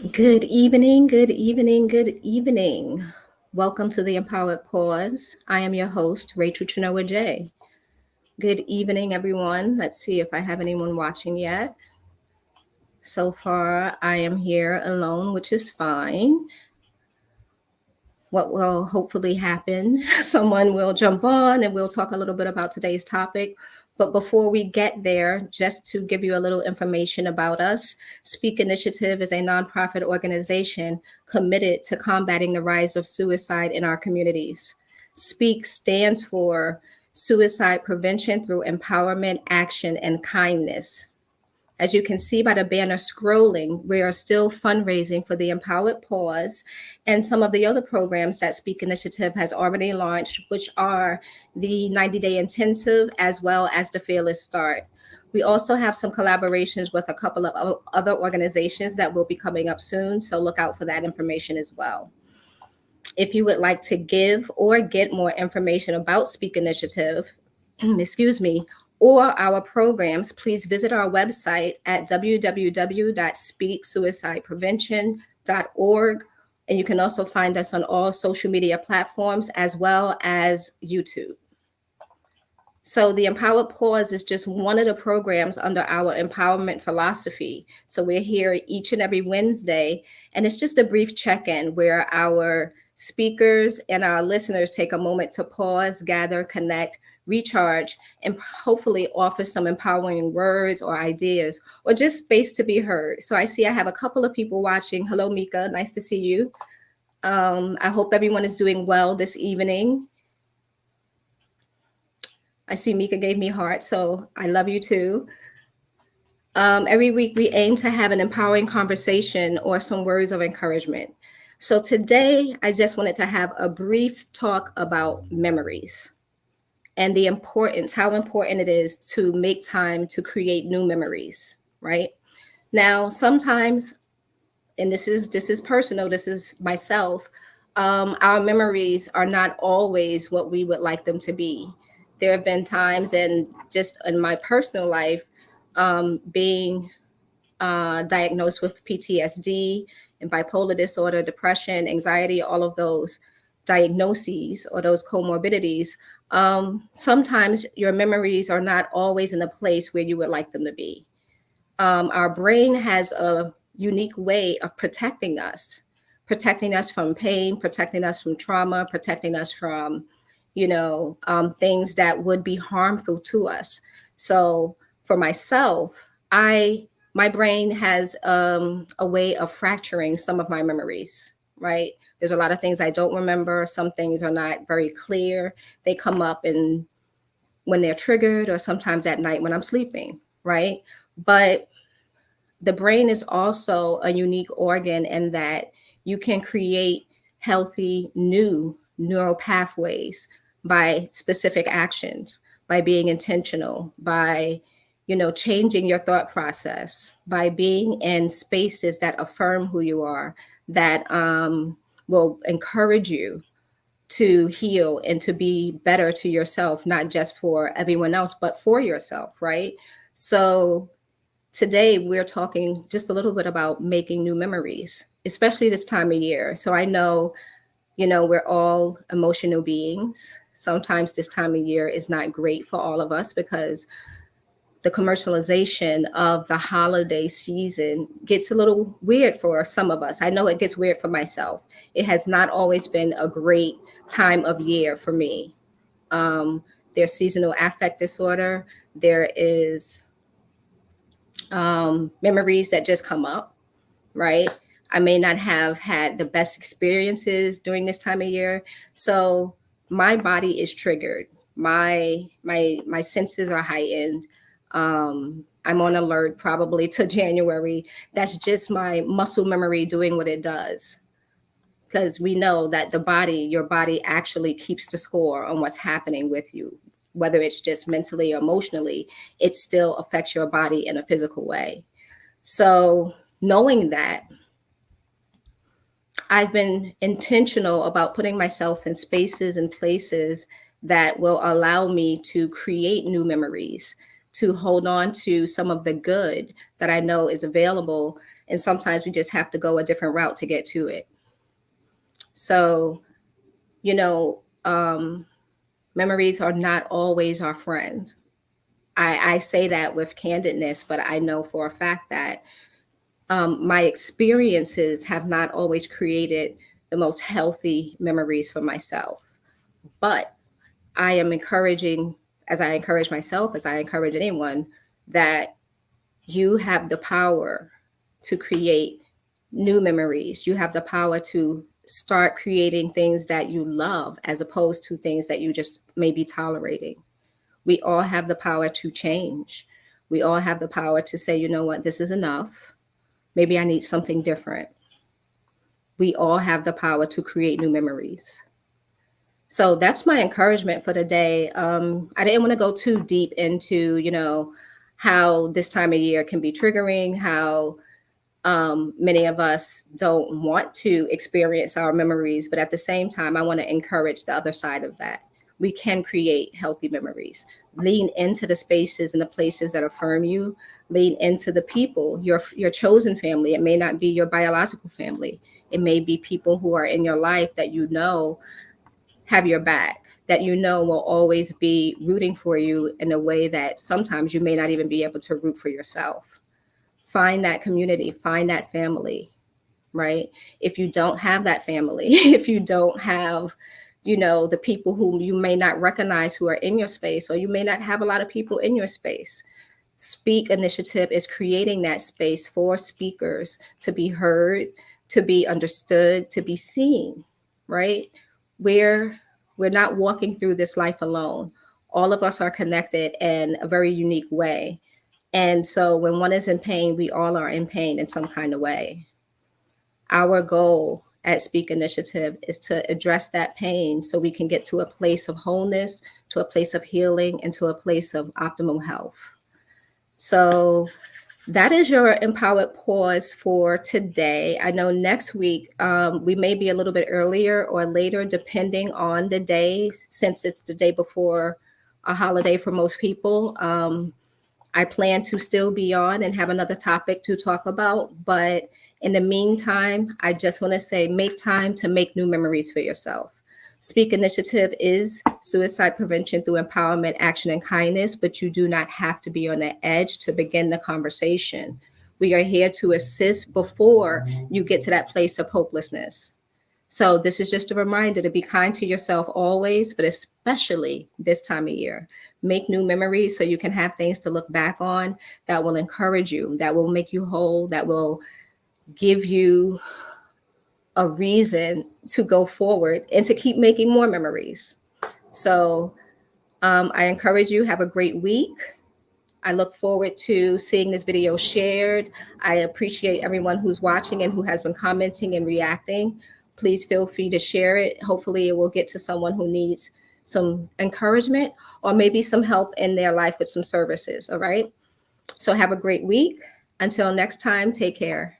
Good evening, good evening, good evening. Welcome to the Empowered Pause. I am your host, Rachel Chinoa J. Good evening, everyone. Let's see if I have anyone watching yet. So far, I am here alone, which is fine. What will hopefully happen, someone will jump on and we'll talk a little bit about today's topic. But before we get there, just to give you a little information about us, Speak Initiative is a nonprofit organization committed to combating the rise of suicide in our communities. Speak stands for Suicide Prevention Through Empowerment, Action, and Kindness. As you can see by the banner scrolling, we are still fundraising for the Empowered Pause and some of the other programs that Speak Initiative has already launched, which are the 90-day intensive as well as the Fearless Start. We also have some collaborations with a couple of other organizations that will be coming up soon, so look out for that information as well. If you would like to give or get more information about Speak Initiative, excuse me, or our programs, please visit our website at www.speaksuicideprevention.org. And you can also find us on all social media platforms as well as YouTube. So the Empowered Pause is just one of the programs under our empowerment philosophy. So we're here each and every Wednesday, and it's just a brief check-in where our speakers and our listeners take a moment to pause, gather, connect, recharge, and hopefully offer some empowering words or ideas or just space to be heard. So I see I have a couple of people watching. Hello, Mika. Nice to see you. I hope everyone is doing well this evening. I see Mika gave me heart, so I love you too. Every week, we aim to have an empowering conversation or some words of encouragement. So today, I just wanted to have a brief talk about memories and the importance, how important it is to make time to create new memories, right? Now, sometimes, and this is personal, this is myself, our memories are not always what we would like them to be. There have been times, and just in my personal life, being diagnosed with PTSD and bipolar disorder, depression, anxiety, all of those diagnoses or those comorbidities, sometimes your memories are not always in a place where you would like them to be. Our brain has a unique way of protecting us from pain, protecting us from trauma, protecting us from, things that would be harmful to us. So for myself, my brain has a way of fracturing some of my memories, right? There's a lot of things I don't remember. Some things are not very clear. They come up in when they're triggered or sometimes at night when I'm sleeping, right? But the brain is also a unique organ in that you can create healthy new neural pathways by specific actions, by being intentional, by changing your thought process, by being in spaces that affirm who you are, that will encourage you to heal and to be better to yourself, not just for everyone else, but for yourself, right? So today we're talking just a little bit about making new memories, especially this time of year. So I know, we're all emotional beings. Sometimes this time of year is not great for all of us because the commercialization of the holiday season gets a little weird for some of us. I know it gets weird for myself. It has not always been a great time of year for me. There's seasonal affect disorder. There is memories that just come up, right? I may not have had the best experiences during this time of year. So my body is triggered. My senses are heightened. I'm on alert probably to January. That's just my muscle memory doing what it does. Because we know that your body actually keeps the score on what's happening with you, whether it's just mentally or emotionally, it still affects your body in a physical way. So knowing that, I've been intentional about putting myself in spaces and places that will allow me to create new memories, to hold on to some of the good that I know is available, And sometimes we just have to go a different route to get to it. So, you know, memories are not always our friend. I say that with candidness, but I know for a fact that my experiences have not always created the most healthy memories for myself. But I am encouraging, as I encourage myself, as I encourage anyone, that you have the power to create new memories. You have the power to start creating things that you love as opposed to things that you just may be tolerating. We all have the power to change. We all have the power to say, you know what, this is enough. Maybe I need something different. We all have the power to create new memories. So that's my encouragement for the day. I didn't want to go too deep into, how this time of year can be triggering, how many of us don't want to experience our memories, but at the same time, I want to encourage the other side of that. We can create healthy memories. Lean into the spaces and the places that affirm you. Lean into the people, your chosen family. It may not be your biological family. It may be people who are in your life that you know have your back, that you know will always be rooting for you in a way that sometimes you may not even be able to root for yourself. Find that community, find that family, right? If you don't have that family, if you don't have, the people whom you may not recognize who are in your space, or you may not have a lot of people in your space. Speak Initiative is creating that space for speakers to be heard, to be understood, to be seen, right? We're we're not walking through this life alone. All of us are connected in a very unique way. And so when one is in pain, we all are in pain in some kind of way. Our goal at Speak Initiative is to address that pain so we can get to a place of wholeness, to a place of healing, and to a place of optimal health. So that is your empowered pause for today. I know next week we may be a little bit earlier or later, depending on the day, since it's the day before a holiday for most people. I plan to still be on and have another topic to talk about. But in the meantime, I just want to say make time to make new memories for yourself. Speak Initiative is suicide prevention through empowerment, action, and kindness, but you do not have to be on the edge to begin the conversation. We are here to assist before you get to that place of hopelessness. So, this is just a reminder to be kind to yourself always, but especially this time of year. Make new memories so you can have things to look back on that will encourage you, that will make you whole, that will give you a reason to go forward and to keep making more memories. So I encourage you, have a great week. I look forward to seeing this video shared. I appreciate everyone who's watching and who has been commenting and reacting. Please feel free to share it. Hopefully it will get to someone who needs some encouragement or maybe some help in their life with some services. All right. So have a great week. Until next time, take care.